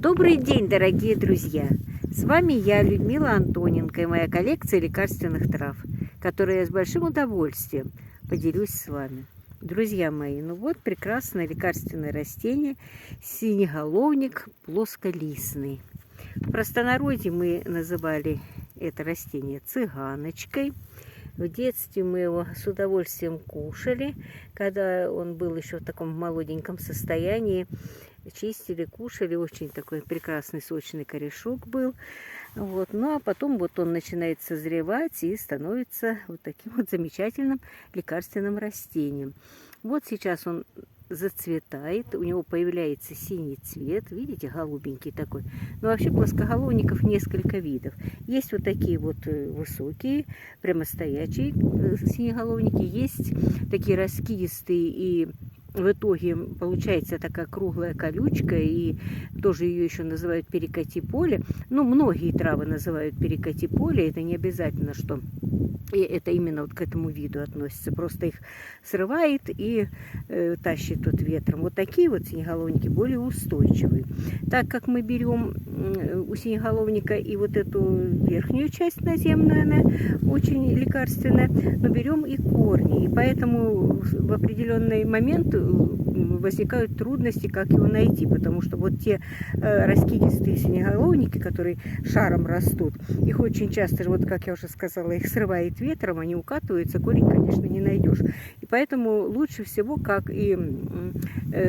Добрый день, дорогие друзья! С вами я, Людмила Антоненко, и моя коллекция лекарственных трав, которые я с большим удовольствием поделюсь с вами. Друзья мои, ну вот прекрасное лекарственное растение синеголовник плосколистный. В простонародье мы называли это растение цыганочкой. В детстве мы его с удовольствием кушали, когда он был еще в таком молоденьком состоянии. Чистили, кушали, очень такой прекрасный сочный корешок был. Вот. Ну а потом вот он начинает созревать и становится вот таким вот замечательным лекарственным растением. Вот сейчас он зацветает, у него появляется синий цвет, видите, голубенький такой. Но вообще плоскоголовников несколько видов. Есть вот такие вот высокие, прямо стоячие синеголовники, есть такие раскидистые, и в итоге получается такая круглая колючка, и тоже ее еще называют перекати поле. Ну, многие травы называют перекати поле, это не обязательно, что это именно вот к этому виду относится. Просто их срывает и тащит тут ветром. Вот такие вот синеголовники более устойчивые. Так как мы берем у синеголовника и вот эту верхнюю часть наземную, она очень лекарственная, но берем и корни. И поэтому в определенный момент возникают трудности, как его найти, потому что вот те раскидистые синеголовники, которые шаром растут, их очень часто, вот как я уже сказала, их срывает ветром, они укатываются, корень, конечно, не найдешь. И поэтому лучше всего, как и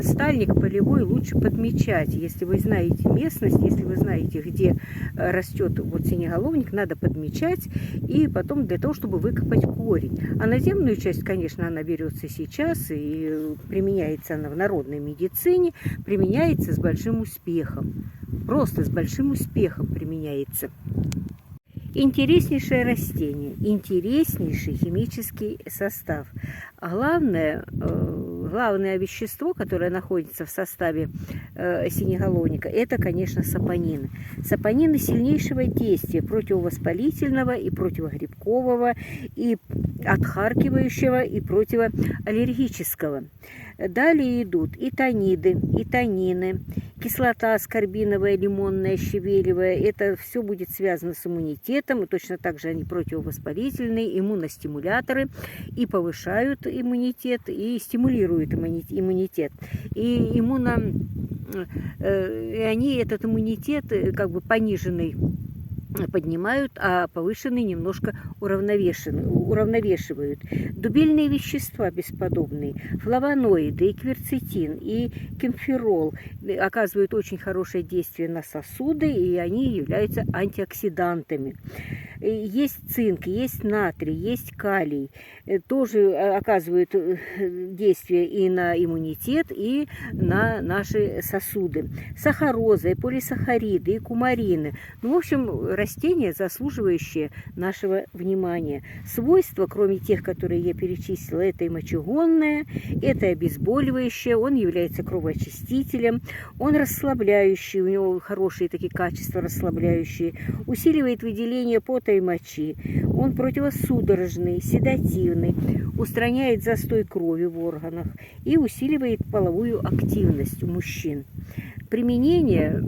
стальник полевой, лучше подмечать. Если вы знаете местность, если вы знаете, где растет вот синеголовник, надо подмечать, и потом для того, чтобы выкопать корень. А наземную часть, конечно, она берется сейчас, и применяется она в народной медицине, применяется с большим успехом. Просто с большим успехом применяется. Интереснейшее растение, интереснейший химический состав. Главное вещество, которое находится в составе синеголовника, это, конечно, сапонины. Сапонины сильнейшего действия, противовоспалительного и противогрибкового, и отхаркивающего, и противоаллергического. Далее идут и тониды, и танины, кислота аскорбиновая, лимонная, щавелевая. Это все будет связано с иммунитетом, и точно так же они противовоспалительные, иммуностимуляторы, и повышают иммунитет, и стимулируют иммунитет. И они этот иммунитет как бы пониженный поднимают, а повышенные немножко уравновешивают. Дубильные вещества бесподобные, флавоноиды, и кверцетин, и кемфирол оказывают очень хорошее действие на сосуды, и они являются антиоксидантами. Есть цинк, есть натрий, есть калий, тоже оказывают действие и на иммунитет, и на наши сосуды. Сахароза, и полисахариды, и кумарины. Ну, в общем, растения, заслуживающие нашего внимания. Свойства, кроме тех, которые я перечислила, это и мочегонное, это обезболивающее, он является кровоочистителем, он расслабляющий, у него хорошие такие качества расслабляющие, усиливает выделение пота и мочи, он противосудорожный, седативный, устраняет застой крови в органах и усиливает половую активность у мужчин. Применение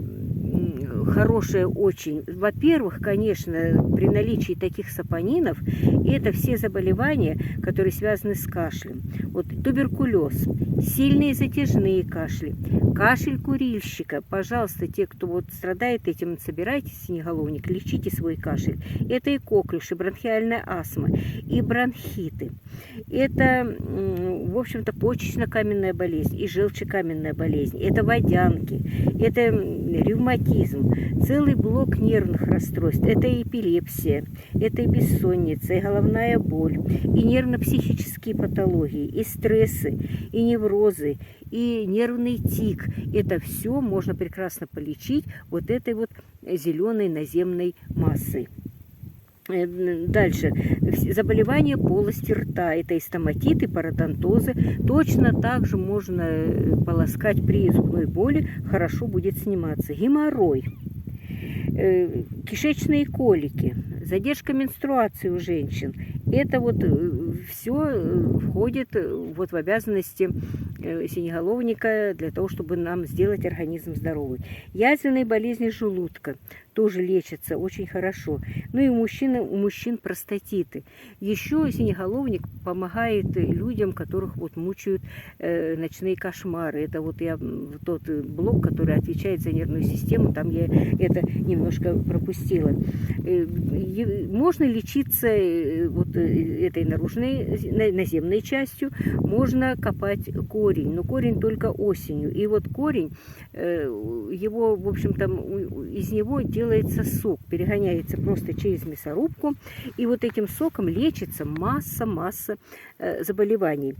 хорошее очень. Во-первых, конечно, при наличии таких сапонинов, это все заболевания, которые связаны с кашлем. Вот туберкулез, сильные затяжные кашли, кашель курильщика. Пожалуйста, те, кто вот страдает этим, собирайте синеголовник, лечите свой кашель. Это и коклюш, и бронхиальная астма, и бронхиты. Это, в общем-то, почечно-каменная болезнь, и желчекаменная болезнь. Это водянки, это ревматизм, целый блок нервных расстройств. Это эпилепсия, это и бессонница, и головная боль, и нервно-психические патологии, и стрессы, и неврозы, и нервный тик. Это все можно прекрасно полечить вот этой вот зеленой наземной массой. Дальше. Заболевания полости рта. Это и стоматиты, и пародонтозы. Точно так же можно полоскать при зубной боли. Хорошо будет сниматься. Геморрой. Кишечные колики. Задержка менструации у женщин. Это вот все входит вот в обязанности синеголовника для того, чтобы нам сделать организм здоровый. Язвенные болезни желудка тоже лечатся очень хорошо. Ну и у мужчин простатиты. Еще синеголовник помогает людям, которых вот мучают ночные кошмары. Это вот я тот блок, который отвечает за нервную систему, там я это немножко пропустила. Можно лечиться вот этой наружной, наземной частью, можно копать корень, но корень только осенью. И вот корень, его, в общем-то, из него делается сок, перегоняется просто через мясорубку, и вот этим соком лечится масса заболеваний.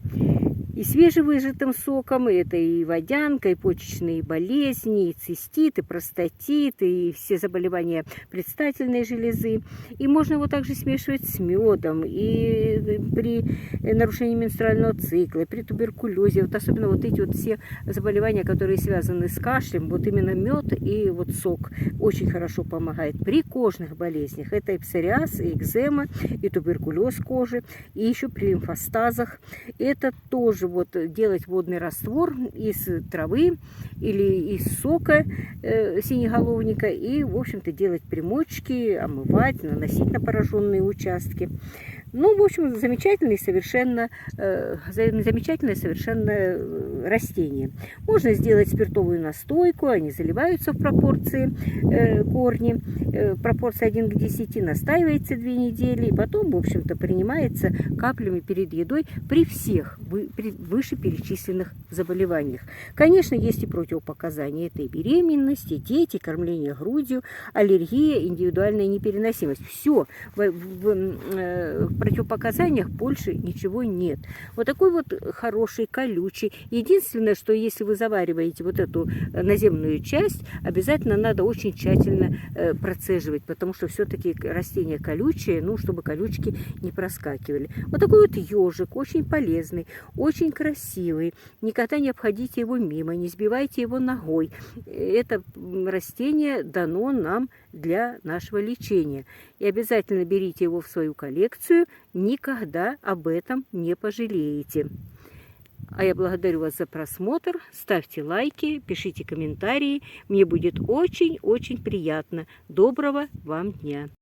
И свежевыжатым соком это и водянка, и почечные болезни, и цистит, и простатит, и все заболевания предстательной железы. И можно его также смешивать с медом, и при нарушении менструального цикла, и при туберкулезе. Вот особенно вот эти вот все заболевания, которые связаны с кашлем, вот именно мед и вот сок очень хорошо помогает. При кожных болезнях это и псориаз, и экзема, и туберкулез кожи, и еще при лимфостазах. Это тоже вот делать водный раствор из травы или из сока синеголовника и, в общем-то, делать примочки, омывать, наносить на пораженные участки. Ну, в общем, замечательное совершенно растение. Можно сделать спиртовую настойку, они заливаются в пропорции корни, пропорция 1 к 10, настаивается 2 недели, и потом, в общем-то, принимается каплями перед едой при всех вышеперечисленных заболеваниях. Конечно, есть и противопоказания. Это и беременность, и дети, кормление грудью, аллергия, индивидуальная непереносимость. Все в противопоказаниях больше ничего нет. Вот такой вот хороший, колючий. Единственное, что если вы завариваете вот эту наземную часть, обязательно надо очень тщательно процеживать, потому что все-таки растения колючие, ну, чтобы колючки не проскакивали. Вот такой вот ежик, очень полезный, очень красивый. Никогда не обходите его мимо, не сбивайте его ногой. Это растение дано нам для нашего лечения. И обязательно берите его в свою коллекцию, никогда об этом не пожалеете. А я благодарю вас за просмотр, ставьте лайки, пишите комментарии, мне будет очень-очень приятно. Доброго вам дня!